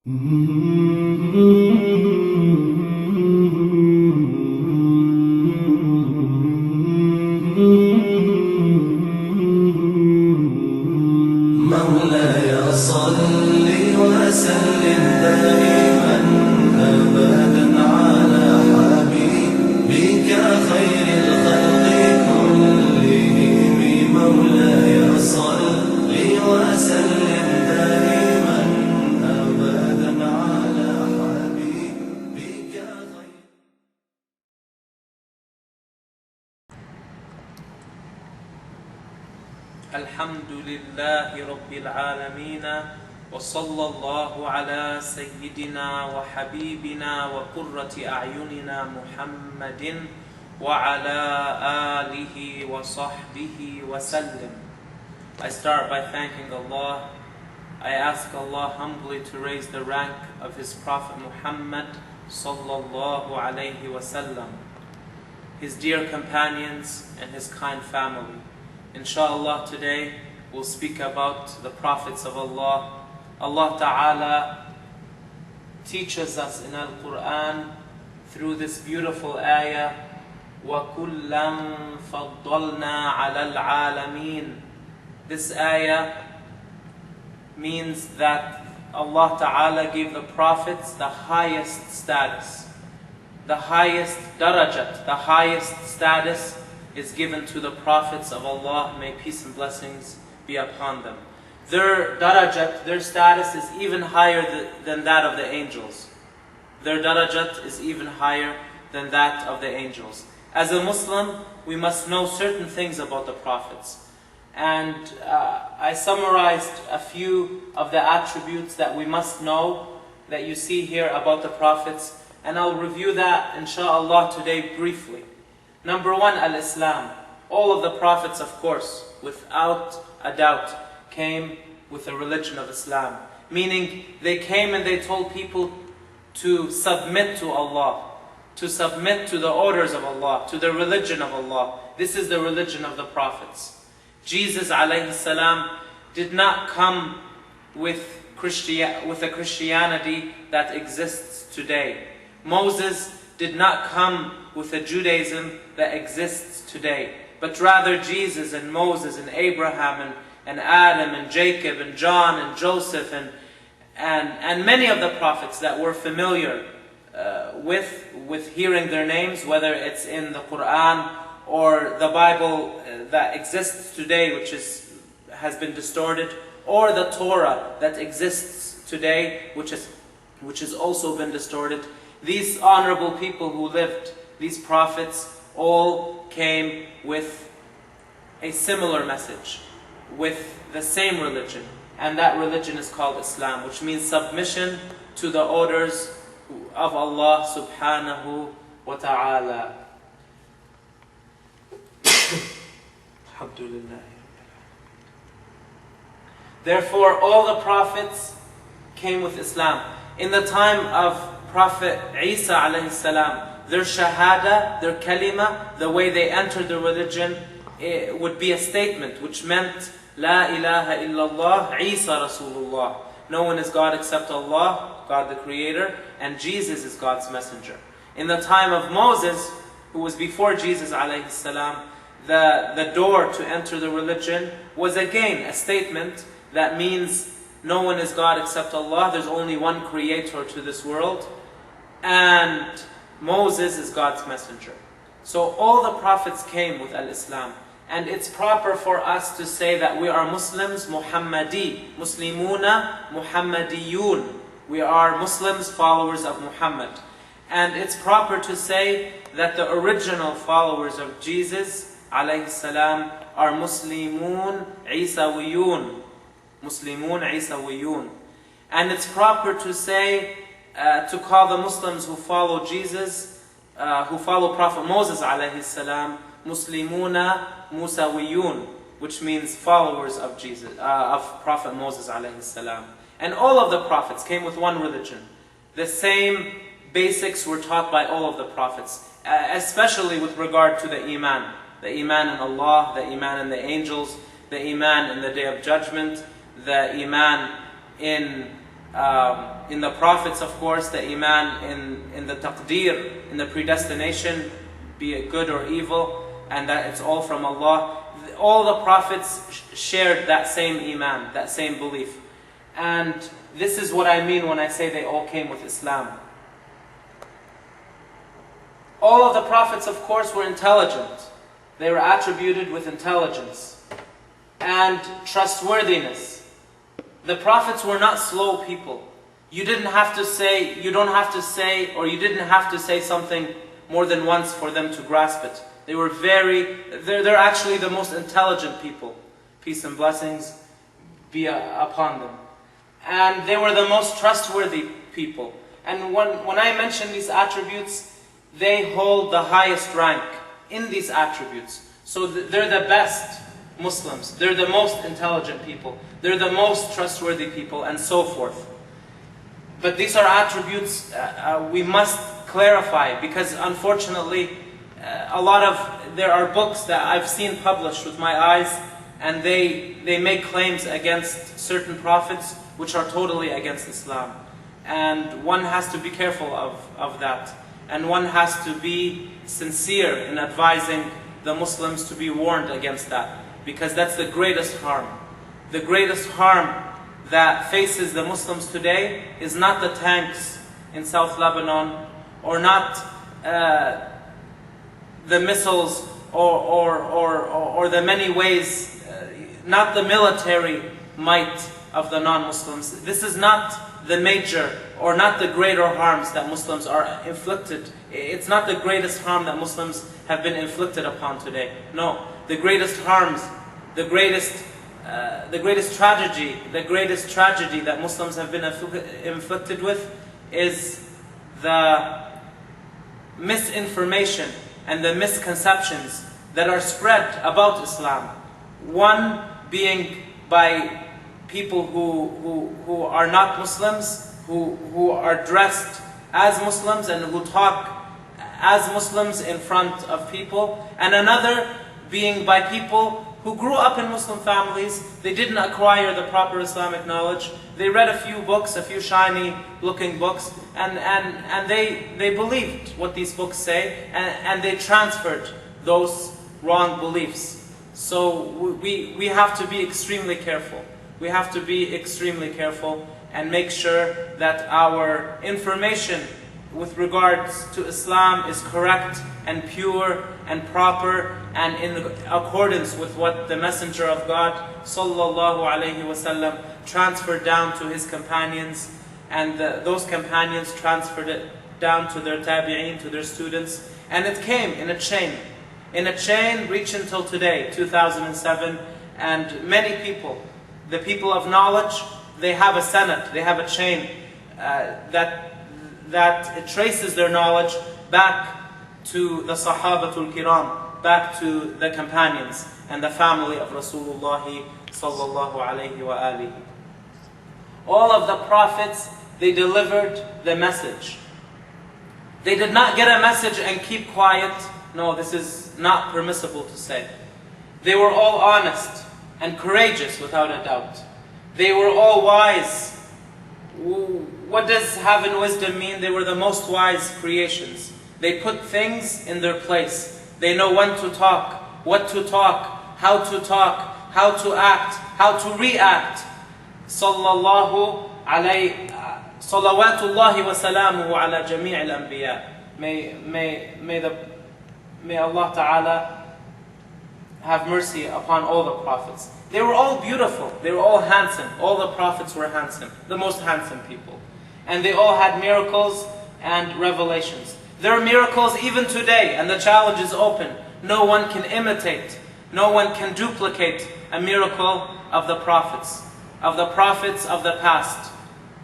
مولاي صل وسلم دائما أبدا على حبيبك خير الخلق كلهم. مولاي صل وسلم دائما أبدا على حبيبك خير. الحمد لله رب العالمين وصلى الله على سيدنا وحبيبنا وقرة أعيننا محمد وعلى آله وصحبه وسلم. I start by thanking Allah. I ask Allah humbly to raise the rank of His Prophet Muhammad sallallahu alayhi wasallam, his dear companions and his kind family. Inshallah, today we'll speak about the prophets of Allah. Allah Ta'ala teaches us in Al-Qur'an through this beautiful ayah, وَكُلًّا فَضَّلْنَا عَلَى الْعَالَمِينَ. This ayah means that Allah Ta'ala gave the prophets the highest status. The highest darajat, the highest status is given to the prophets of Allah. May peace and blessings be upon them. Their darajat, their status is even higher than that of the angels. Their darajat is even higher than that of the angels. As a Muslim, we must know certain things about the prophets. And I summarized a few of the attributes that we must know that you see here about the prophets. And I'll review that, inshallah, today briefly. Number one, Al-Islam. All of the prophets, of course, without a doubt, came with the religion of Islam. Meaning, they came and they told people to submit to Allah, to submit to the orders of Allah, to the religion of Allah. This is the religion of the prophets. Jesus alayhi salam did not come with a Christianity that exists today. Moses did not come with a Judaism that exists today, but rather Jesus and Moses and Abraham and Adam and Jacob and John and Joseph and many of the prophets that we're familiar with hearing their names, whether it's in the Qur'an or the Bible that exists today, which has been distorted, or the Torah that exists today, which has also been distorted. These honorable people who lived, these prophets, all came with a similar message, with the same religion, and that religion is called Islam, which means submission to the orders of Allah subhanahu wa ta'ala. Alhamdulillah. Therefore, all the prophets came with Islam. In the time of Prophet Isa alayhi salam, their shahada, their kalima, the way they entered the religion, it would be a statement which meant La ilaha illallah, Isa Rasulullah. No one is God except Allah, God the Creator, and Jesus is God's messenger. In the time of Moses, who was before Jesus alayhi salam, the door to enter the religion was again a statement that means no one is God except Allah, there's only one creator to this world, and Moses is God's messenger. So all the prophets came with Al-Islam. And it's proper for us to say that we are Muslims, Muhammadi, Muslimuna, Muhammadiyun. We are Muslims, followers of Muhammad. And it's proper to say that the original followers of Jesus, alayhi salam, are Muslimun, Isawiyun. Muslimun, Isawiyun. And it's proper to say, to call the Muslims who follow Jesus, who follow Prophet Moses alayhi salam, Muslimuna Musawiyun, which means followers of Jesus, of Prophet Moses alayhi salam. And all of the prophets came with one religion. The same basics were taught by all of the prophets, especially with regard to the Iman. The Iman in Allah, the Iman in the angels, the Iman in the Day of Judgment, the Iman in in the prophets, of course, the iman in the taqdeer, in the predestination, be it good or evil, and that it's all from Allah. All the prophets shared that same iman, that same belief. And this is what I mean when I say they all came with Islam. All of the prophets, of course, were intelligent. They were attributed with intelligence and trustworthiness. The prophets were not slow people. You don't have to say something more than once for them to grasp it. They're actually the most intelligent people. Peace and blessings be upon them. And they were the most trustworthy people. And when I mention these attributes, they hold the highest rank in these attributes. So they're the best Muslims. They're the most intelligent people. They're the most trustworthy people, and so forth. But these are attributes we must clarify, because unfortunately, there are books that I've seen published with my eyes, and they make claims against certain prophets which are totally against Islam. And one has to be careful of that. And one has to be sincere in advising the Muslims to be warned against that, because that's the greatest harm. The greatest harm that faces the Muslims today is not the tanks in South Lebanon, or not the missiles, or the many ways, not the military might of the non-Muslims. This is not the major or not the greater harms that Muslims are inflicted. It's not the greatest harm that Muslims have been inflicted upon today. No, the greatest harms, the greatest tragedy that Muslims have been inflicted with is the misinformation and the misconceptions that are spread about Islam. One being by people who are not Muslims, who are dressed as Muslims and who talk as Muslims in front of people, and another being by people who grew up in Muslim families. They didn't acquire the proper Islamic knowledge. They read a few books, a few shiny looking books, and they believed what these books say, and they transferred those wrong beliefs. So we have to be extremely careful. We have to be extremely careful and make sure that our information with regards to Islam is correct and pure and proper and in accordance with what the Messenger of God sallallahu alaihi wasallam transferred down to his companions, and those companions transferred it down to their tabi'een, to their students, and it came in a chain reaching till today, 2007, and many people, the people of knowledge, they have a sanad, they have a chain that it traces their knowledge back to the Sahabatul Kiram, back to the companions and the family of Rasulullah sallallahu alayhi wa alihi. All of the prophets, they delivered the message. They did not get a message and keep quiet. No, this is not permissible to say. They were all honest and courageous without a doubt. They were all wise. What does having wisdom mean? They were the most wise creations. They put things in their place. They know when to talk, what to talk, how to act, how to react. Sallallahu alayhi, salawatullahi wa salamuhu ala jami' al-anbiya. May Allah Ta'ala have mercy upon all the prophets. They were all beautiful. They were all handsome. All the prophets were handsome, the most handsome people. And they all had miracles and revelations. There are miracles even today, and the challenge is open. No one can imitate, no one can duplicate a miracle of the prophets of the past.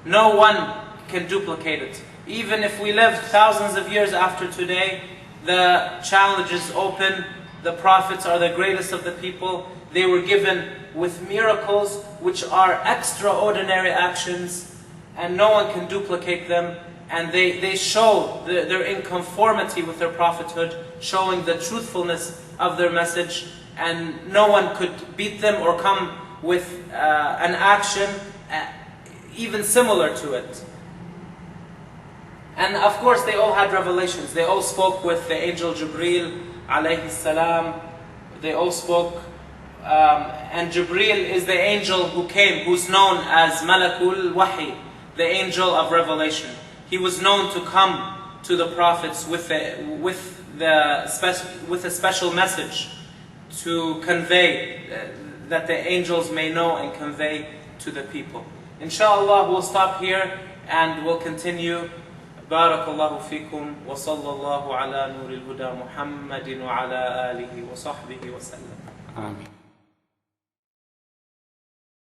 No one can duplicate it. Even if we lived thousands of years after today, the challenge is open. The prophets are the greatest of the people. They were given with miracles which are extraordinary actions, and no one can duplicate them. And they show their inconformity with their prophethood, showing the truthfulness of their message, and no one could beat them or come with an action even similar to it. And of course they all had revelations. They all spoke with the angel Jibreel alayhi salam. They all spoke, and Jibreel is the angel who came, who's known as Malakul Wahi, the angel of revelation. He was known to come to the prophets with a special message to convey, that the angels may know and convey to the people. Inshallah, we'll stop here and we'll continue. Barakallahu fikum wa sallallahu ala nuril huda Muhammadin wa ala alihi wa sahbihi wa sallam. Ameen.